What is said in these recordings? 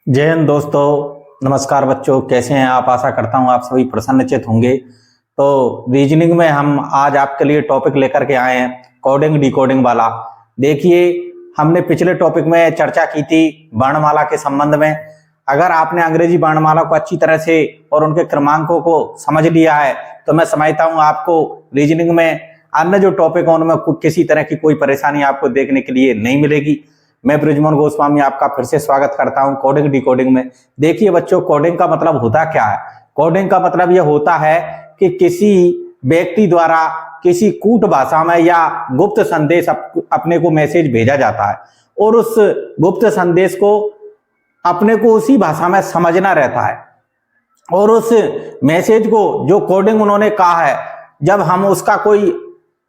जय हिंद दोस्तों, नमस्कार बच्चों। कैसे हैं आप? आशा करता हूं आप सभी प्रसन्नचित होंगे। तो रीजनिंग में हम आज आपके लिए टॉपिक लेकर के आए हैं कोडिंग डिकोडिंग वाला। देखिए, हमने पिछले टॉपिक में चर्चा की थी वर्णमाला के संबंध में। अगर आपने अंग्रेजी वर्णमाला को अच्छी तरह से और उनके क्रमांकों को समझ लिया है तो मैं समझता हूं आपको रीजनिंग में अन्य जो टॉपिक है उनमें किसी तरह की कोई परेशानी आपको देखने के लिए नहीं मिलेगी। मैं बृजमोहन गोस्वामी आपका फिर से स्वागत करता हूं कोडिंग डिकोडिंग में। देखिए बच्चों, कोडिंग का मतलब होता क्या है? कोडिंग का मतलब यह होता है कि किसी व्यक्ति द्वारा किसी कूट भाषा में या गुप्त संदेश अपने को मैसेज भेजा जाता है और उस गुप्त संदेश को अपने को उसी भाषा में समझना रहता है। और उस मैसेज को जो कोडिंग उन्होंने कहा है, जब हम उसका कोई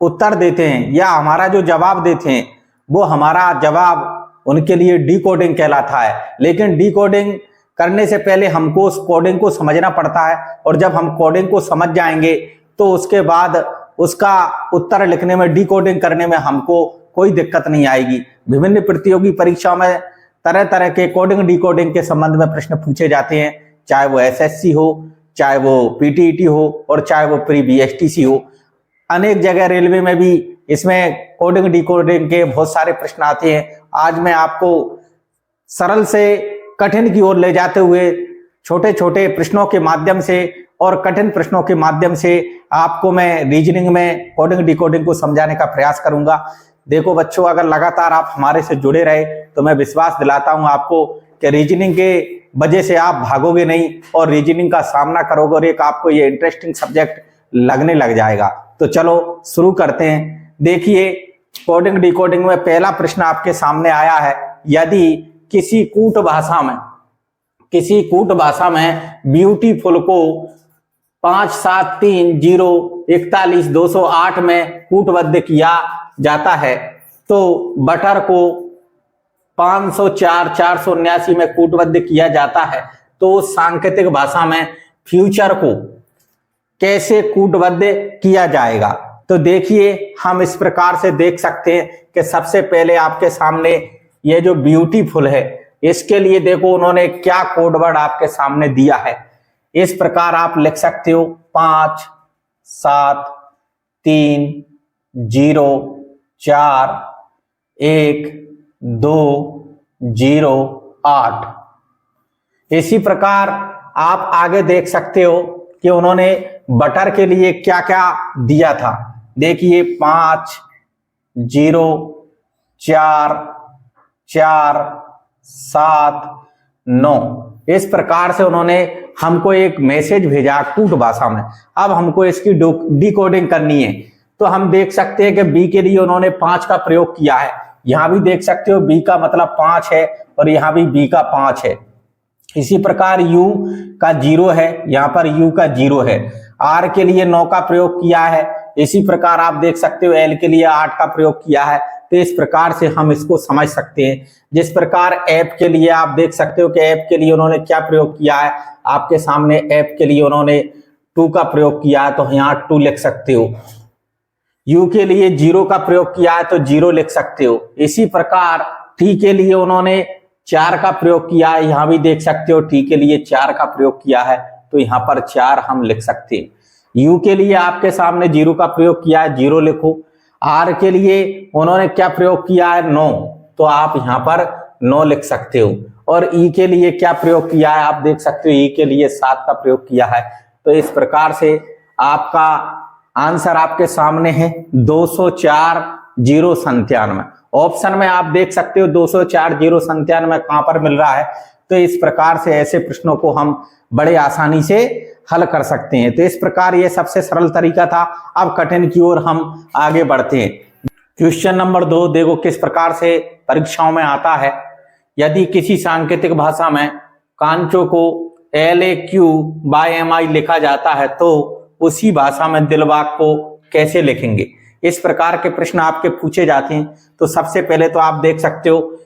उत्तर देते हैं या हमारा जो जवाब देते हैं, वो हमारा जवाब उनके लिए डिकोडिंग कहलाता है। लेकिन डिकोडिंग करने से पहले हमको उस कोडिंग को समझना पड़ता है, और जब हम कोडिंग को समझ जाएंगे तो उसके बाद उसका उत्तर लिखने में, डिकोडिंग करने में हमको कोई दिक्कत नहीं आएगी। विभिन्न प्रतियोगी परीक्षाओं में तरह तरह के कोडिंग डिकोडिंग के संबंध में प्रश्न पूछे जाते हैं, चाहे वो एसएससी हो, चाहे वो पीटीईटी हो और चाहे वो प्री बीएसटीसी हो। अनेक जगह रेलवे में भी इसमें कोडिंग डिकोडिंग के बहुत सारे प्रश्न आते हैं। आज मैं आपको सरल से कठिन की ओर ले जाते हुए छोटे छोटे प्रश्नों के माध्यम से और कठिन प्रश्नों के माध्यम से आपको मैं रीजनिंग में कोडिंग डिकोडिंग को समझाने का प्रयास करूंगा। देखो बच्चों, अगर लगातार आप हमारे से जुड़े रहे तो मैं विश्वास दिलाता हूं आपको कि रीजनिंग के वजह से आप भागोगे नहीं और रीजनिंग का सामना करोगे और एक आपको ये इंटरेस्टिंग सब्जेक्ट लगने लग जाएगा। तो चलो शुरू करते हैं। देखिए, कोडिंग डिकोडिंग में पहला प्रश्न आपके सामने आया है। यदि किसी कूट भाषा में ब्यूटीफुल को 573014208 में कूटबद्ध किया जाता है, तो बटर को 504,479 में कूटबद्ध किया जाता है, तो सांकेतिक भाषा में फ्यूचर को कैसे कूटबद्ध किया जाएगा? तो देखिए, हम इस प्रकार से देख सकते हैं कि सबसे पहले आपके सामने ये जो ब्यूटीफुल है, इसके लिए देखो उन्होंने क्या कोड वर्ड आपके सामने दिया है। इस प्रकार आप लिख सकते हो 573041208। इसी प्रकार आप आगे देख सकते हो कि उन्होंने बटर के लिए क्या क्या दिया था। देखिए 504,479, इस प्रकार से उन्होंने हमको एक मैसेज भेजा कूट भाषा में। अब हमको इसकी डिकोडिंग करनी है, तो हम देख सकते हैं कि बी के लिए उन्होंने 5 का प्रयोग किया है। यहां भी देख सकते हो बी का मतलब 5 है और यहां भी बी का 5 है। इसी प्रकार u का 0 है, यहां पर u का 0 है। r के लिए 9 का प्रयोग किया है। इसी प्रकार आप देख सकते हो l के लिए 8 का प्रयोग किया है। तो इस प्रकार से हम इसको समझ सकते हैं। जिस प्रकार f के लिए आप देख सकते हो कि f के लिए उन्होंने क्या प्रयोग किया है। आपके सामने f के लिए उन्होंने 2 का प्रयोग किया है, तो यहाँ 2 लिख सकते हो। u के लिए 0 का प्रयोग किया है, तो 0 लिख सकते हो। इसी प्रकार t के लिए उन्होंने 4 का प्रयोग किया है, यहां भी देख सकते हो t के लिए 4 का प्रयोग किया है, तो यहां पर 4 हम लिख सकते हैं। u के लिए आपके सामने 0 का प्रयोग किया है, 0 लिखो। r के लिए उन्होंने क्या प्रयोग किया है? 9, तो आप यहां पर 9 लिख सकते हो। और e के लिए क्या प्रयोग किया है? आप देख सकते हो e के लिए 7 का प्रयोग किया है। तो इस प्रकार से आपका आंसर आपके सामने है 204,097। ऑप्शन में आप देख सकते हो 204,097 कहां पर मिल रहा है। तो इस प्रकार से ऐसे प्रश्नों को हम बड़े आसानी से हल कर सकते हैं। तो इस प्रकार ये सबसे सरल तरीका था। अब कठिन की ओर हम आगे बढ़ते हैं। क्वेश्चन नंबर 2 देखो किस प्रकार से परीक्षाओं में आता है। यदि किसी सांकेतिक भाषा में कांचो को LAQ/MI लिखा जाता है, तो उसी भाषा में दिलबाग को कैसे लिखेंगे? इस प्रकार के प्रश्न आपके पूछे जाते हैं। तो सबसे पहले तो आप देख सकते हो,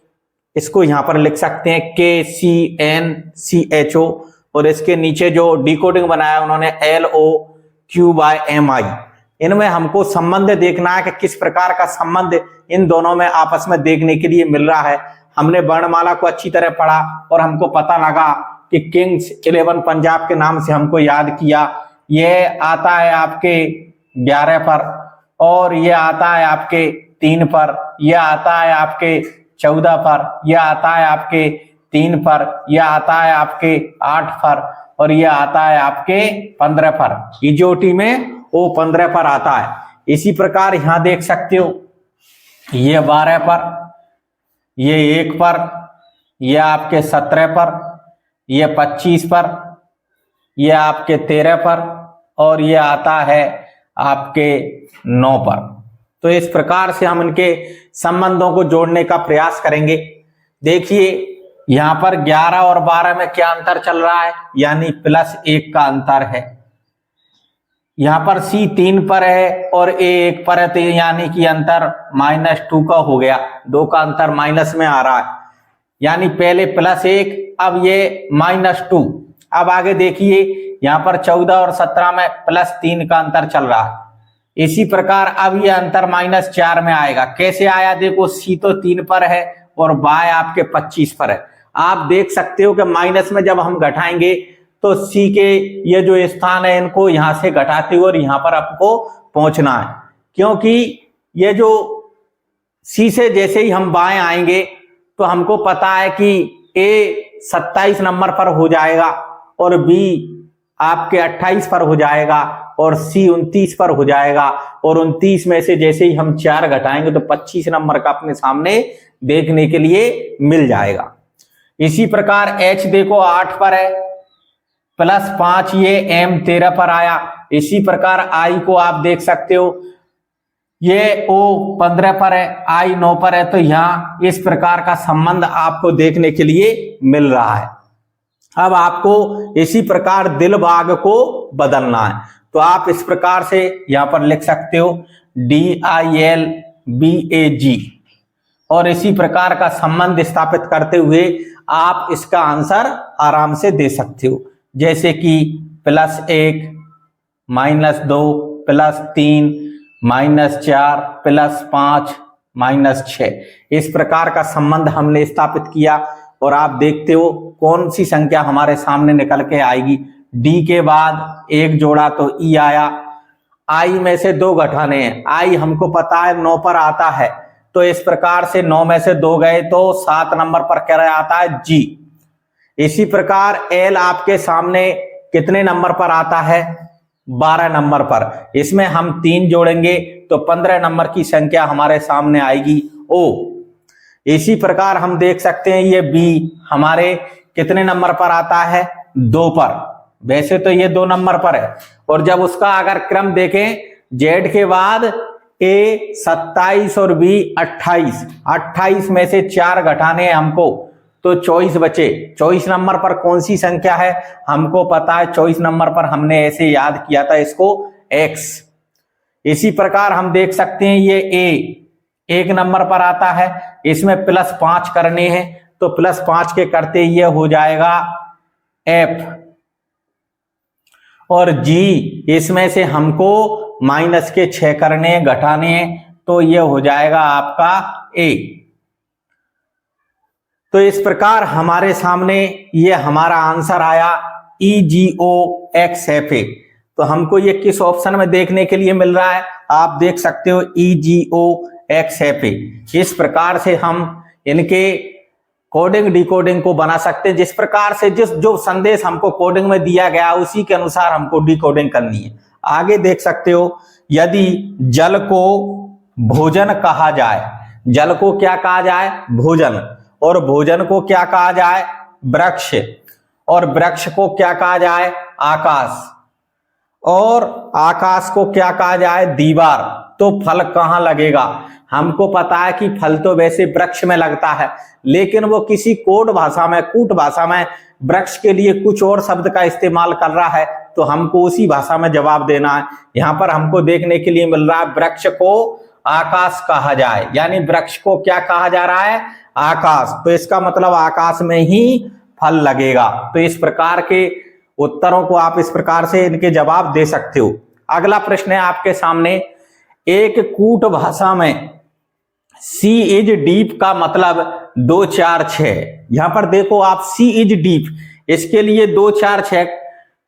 इसको यहां पर लिख सकते हैं KCNCHO, और इसके नीचे जो डिकोडिंग बनाया उन्होंने LOQ/MI। इनमें हमको संबंध देखना है कि किस प्रकार का संबंध इन दोनों में आपस में देखने के लिए मिल रहा है। हमने वर्णमाला को अच्छी तरह पढ़ा और हमको पता लगा कि किंग्स 11 पंजाब के नाम से हमको याद किया। ये आता है आपके 11 पर, और ये आता है आपके 3 पर, यह आता है आपके 14 पर, यह आता है आपके 3 पर, यह आता है आपके 8 पर, और यह आता है आपके 15 पर। इजोटी में वो 15 पर आता है। इसी प्रकार यहां देख सकते हो, ये 12 पर, ये 1 पर, ये आपके 17 पर, ये 25 पर, ये आपके 13 पर, और ये आता है आपके 9 पर। तो इस प्रकार से हम इनके संबंधों को जोड़ने का प्रयास करेंगे। देखिए यहां पर 11 और 12 में क्या अंतर चल रहा है, यानी +1 का अंतर है। यहां पर C 3 पर है और A 1 पर है, तो यानी कि अंतर -2 का हो गया। 2 का अंतर माइनस में आ रहा है, यानी पहले +1, अब ये -2। अब आगे देखिए यहां पर 14 और 17 में +3 का अंतर चल रहा है। इसी प्रकार अब ये अंतर -4 में आएगा। कैसे आया, देखो C तो 3 पर है और Y आपके 25 पर है। आप देख सकते हो कि माइनस में जब हम घटाएंगे तो C के ये जो स्थान है इनको यहां से घटाते हुए और यहां पर आपको पहुंचना है, क्योंकि ये जो C से जैसे ही हम बाएं आएंगे तो हमको पता है कि A 27 नंबर पर हो जाएगा और B आपके 28 पर हो जाएगा और C 29 पर हो जाएगा, और 29 में से जैसे ही हम 4 घटाएंगे तो 25 नंबर का अपने सामने देखने के लिए मिल जाएगा। इसी प्रकार H देखो 8 पर है, +5 ये M 13 पर आया। इसी प्रकार I को आप देख सकते हो, ये O 15 पर है, I 9 पर है। तो यहां इस प्रकार का संबंध आपको देखने के लिए मिल रहा है। अब आपको इसी प्रकार दिल भाग को बदलना है, तो आप इस प्रकार से यहां पर लिख सकते हो DILBAG, और इसी प्रकार का संबंध स्थापित करते हुए आप इसका आंसर आराम से दे सकते हो, जैसे कि +1 -2 +3 -4 +5 -6। इस प्रकार का संबंध हमने स्थापित किया और आप देखते हो कौन सी संख्या हमारे सामने निकल के आएगी। D के बाद 1 जोड़ा तो E आया। I में से 2 घटाने हैं, I हमको पता है 9 पर आता है, तो इस प्रकार से 9 में से 2 गए तो 7 नंबर पर क्या आता है, G। इसी प्रकार L आपके सामने कितने नंबर पर आता है, 12 नंबर पर। इसमें हम 3 जोड़ेंगे तो 15 नंबर की संख्या हमारे सामने आएगी, O। इसी प्रकार हम देख सकते हैं ये B हमारे कितने नंबर पर आता है, 2 पर। वैसे तो ये 2 नंबर पर है, और जब उसका अगर क्रम देखें, Z के बाद A 27 और B 28। 28 में से 4 घटाने हैं हमको तो 24 बचे। 24 नंबर पर कौन सी संख्या है, हमको पता है 24 नंबर पर हमने ऐसे याद किया था इसको X। इसी प्रकार हम देख सकते हैं ये A 1 नंबर पर आता है, इसमें +5 करने हैं तो +5 के करते ये हो जाएगा F, और G इसमें से हमको -6 करने घटाने हैं तो ये हो जाएगा आपका A। तो इस प्रकार हमारे सामने ये हमारा आंसर आया EGOXFA। तो हमको ये किस ऑप्शन में देखने के लिए मिल रहा है, आप देख सकते हो EGOXFA। इस प्रकार से हम इनके कोडिंग डिकोडिंग को बना सकते हैं, जिस प्रकार से जो संदेश हमको कोडिंग में दिया गया उसी के अनुसार हमको डिकोडिंग करनी है। आगे देख सकते हो, यदि जल को भोजन कहा जाए, जल को क्या कहा जाए, भोजन, और भोजन को क्या कहा जाए, वृक्ष, और वृक्ष को क्या कहा जाए, आकाश, और आकाश को क्या कहा जाए, दीवार, तो फल कहां लगेगा। हमको पता है कि फल तो वैसे वृक्ष में लगता है, लेकिन वो किसी कोड भाषा में, कूट भाषा में वृक्ष के लिए कुछ और शब्द का इस्तेमाल कर रहा है, तो हमको उसी भाषा में जवाब देना है। यहां पर हमको देखने के लिए मिल रहा है वृक्ष को आकाश कहा जाए, यानी वृक्ष को क्या कहा जा रहा है, आकाश। तो इसका मतलब आकाश में ही फल लगेगा। तो इस प्रकार के उत्तरों को आप इस प्रकार से इनके जवाब दे सकते हो। अगला प्रश्न है आपके सामने, एक कूट भाषा में सी इज डीप का मतलब 2 4 6। यहां पर देखो आप सी इज डीप, इसके लिए 2 4 6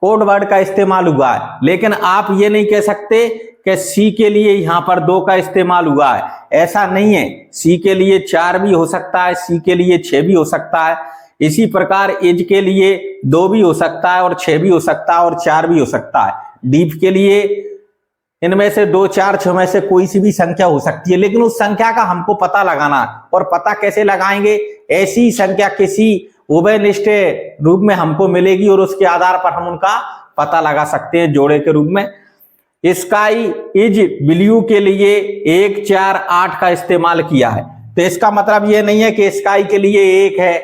कोड वर्ड का इस्तेमाल हुआ है, लेकिन आप ये नहीं कह सकते कि सी के लिए यहां पर 2 का इस्तेमाल हुआ है। ऐसा नहीं है, सी के लिए 4 भी हो सकता है, सी के लिए 6 भी हो सकता है। इसी प्रकार इज के लिए 2 भी हो सकता है और 6 भी हो सकता है और 4 भी हो सकता है। डीप के लिए इनमें से 2 4 6 में से कोई सी भी संख्या हो सकती है, लेकिन उस संख्या का हमको पता लगाना है। और पता कैसे लगाएंगे? ऐसी संख्या किसी उभयनिष्ठ रूप में हमको मिलेगी और उसके आधार पर हम उनका पता लगा सकते हैं जोड़े के रूप में। स्काई इज ब्लू के लिए 1 4 8 का इस्तेमाल किया है, तो इसका मतलब यह नहीं है कि स्काई के लिए 1 है,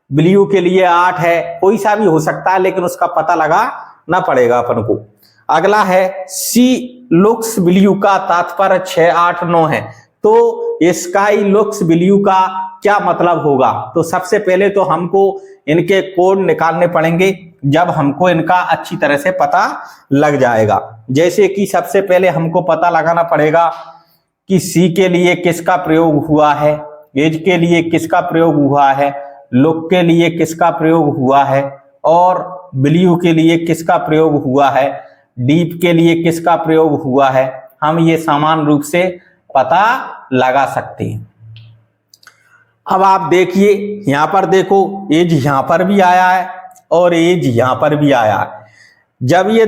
ब्लू के लिए 8 है, कोई सा भी हो सकता है, लेकिन उसका पता लगाना पड़ेगा अपन को। अगला है सी लुक्स ब्लू का तात्पर्य 6 8 9 है, तो स्काई लुक्स ब्लू का क्या मतलब होगा? तो सबसे पहले तो हमको इनके कोड निकालने पड़ेंगे, जब हमको इनका अच्छी तरह से पता लग जाएगा। जैसे कि सबसे पहले हमको पता लगाना पड़ेगा कि सी के लिए किसका प्रयोग हुआ है, एज के लिए किसका प्रयोग हुआ है, लुक के लिए किसका प्रयोग हुआ है और ब्लू के लिए किसका प्रयोग हुआ है, डीप के लिए किसका प्रयोग हुआ है। हम ये समान रूप से पता लगा सकते हैं। अब आप देखिए यहां पर देखो एज यहां पर भी आया है और एज यहां पर भी आया है। जब ये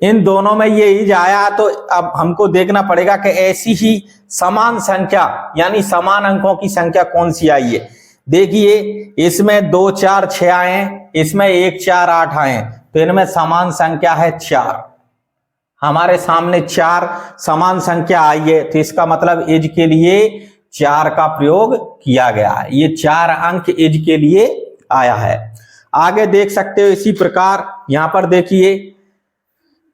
इन दोनों में ये एज आया तो अब हमको देखना पड़ेगा कि ऐसी ही समान संख्या यानी समान अंकों की संख्या कौन सी आई है। देखिए इसमें 2 4 6 आए हैं, इसमें 1 4 8 आए हैं, तो इनमें समान संख्या है 4। हमारे सामने 4 समान संख्या आई है, तो इसका मतलब एज के लिए 4 का प्रयोग किया गया है। ये 4 अंक एज के लिए आया है। आगे देख सकते हो इसी प्रकार यहां पर देखिए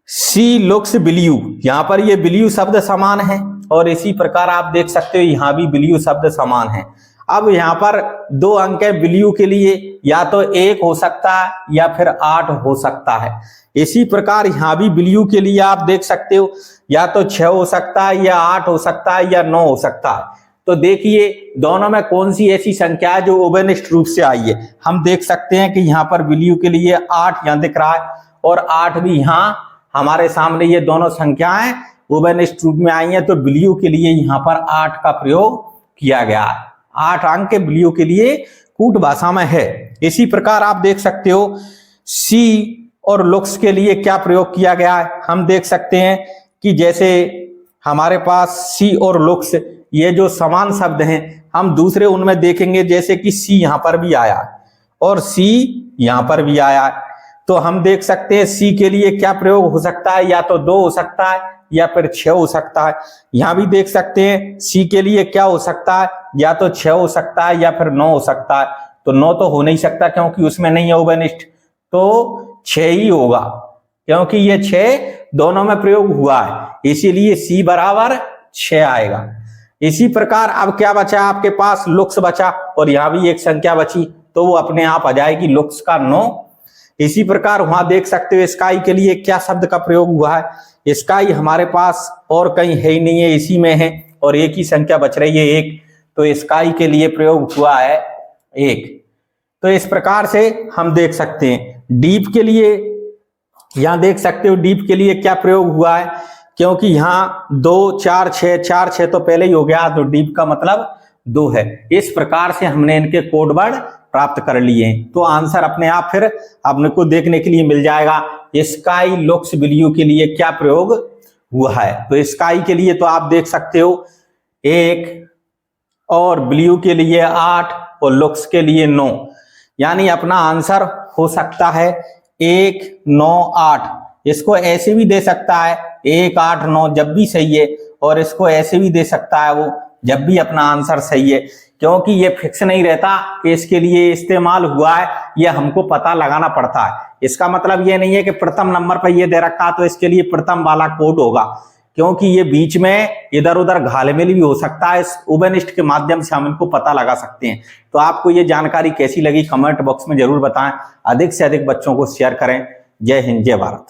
सी लुक्स ब्लू, यहां पर ये ब्लू शब्द समान है और इसी प्रकार आप देख सकते हो यहां भी ब्लू शब्द समान है। अब यहां पर 2 अंक है ब्लू के लिए, या तो 1 हो सकता है या फिर 8 हो सकता है। इसी प्रकार यहां भी ब्लू के लिए आप देख सकते हो या तो 6 हो सकता है या 8 हो सकता है या 9 हो सकता है। तो देखिए दोनों में कौन सी ऐसी संख्या है जो उभयनिष्ठ रूप से आई है। हम देख सकते हैं कि यहाँ पर ब्लू के लिए 8 यहाँ दिख रहा है और 8 भी यहाँ हमारे सामने, ये दोनों संख्याएं उभयनिष्ठ रूप में आई हैं, तो ब्लू के लिए यहाँ पर 8 का प्रयोग किया गया है। 8 अंक ब्लू के लिए कूट भाषा में है। इसी प्रकार आप देख सकते हो सी और लुक्स के लिए क्या प्रयोग किया गया है। हम देख सकते हैं कि जैसे हमारे पास सी और लुक्स ये जो समान शब्द हैं, हम दूसरे उनमें देखेंगे जैसे कि सी यहां पर भी आया और सी यहां पर भी आया, तो हम देख सकते हैं सी के लिए क्या प्रयोग हो सकता है, या तो 2 हो सकता है या फिर 6 हो सकता है। यहां भी देख सकते हैं सी के लिए क्या हो सकता है, या तो 6 हो सकता है या फिर 9 हो सकता है। तो 9 तो हो नहीं सकता क्योंकि उसमें नहीं है उभयनिष्ठ, तो 6 ही होगा क्योंकि ये 6 दोनों में प्रयोग हुआ है, इसीलिए सी बराबर 6 आएगा। इसी प्रकार अब क्या बचा आपके पास, लुक्स बचा, और यहां भी एक संख्या बची तो वो अपने आप आ जाएगी लुक्स का 9। इसी प्रकार वहां देख सकते हो स्काई के लिए क्या शब्द का प्रयोग हुआ है। स्काई हमारे पास और कहीं है ही नहीं है, इसी में है और एक ही संख्या बच रही है 1, तो स्काई के लिए प्रयोग हुआ है 1। तो इस प्रकार से हम देख सकते हैं। डीप के लिए यहां देख सकते हो डीप के लिए क्या प्रयोग हुआ है, क्योंकि यहां 2 4 6 4 6 तो पहले ही हो गया, तो डीप का मतलब 2 है। इस प्रकार से हमने इनके कोड वर्ड प्राप्त कर लिए हैं। तो आंसर अपने आप फिर अपने को देखने के लिए मिल जाएगा। स्काई लुक्स ब्लू के लिए क्या प्रयोग हुआ है, तो स्काई के लिए तो आप देख सकते हो 1 और ब्लू के लिए 8 और लुक्स के लिए 9, यानी अपना आंसर हो सकता है 1 9 8। इसको ऐसे भी दे सकता है 1 8 9 जब भी सही है, और इसको ऐसे भी दे सकता है वो जब भी अपना आंसर सही है, क्योंकि ये फिक्स नहीं रहता कि इसके लिए इस्तेमाल हुआ है, ये हमको पता लगाना पड़ता है। इसका मतलब ये नहीं है कि प्रथम नंबर पर ये दे रखा तो इसके लिए प्रथम वाला कोड होगा, क्योंकि ये बीच में इधर उधर घालमेल भी हो सकता है। इस उभयनिष्ठ के माध्यम से हम इनको पता लगा सकते हैं। तो आपको ये जानकारी कैसी लगी कमेंट बॉक्स में जरूर बताएं, अधिक से अधिक बच्चों को शेयर करें। जय हिंद, जय भारत।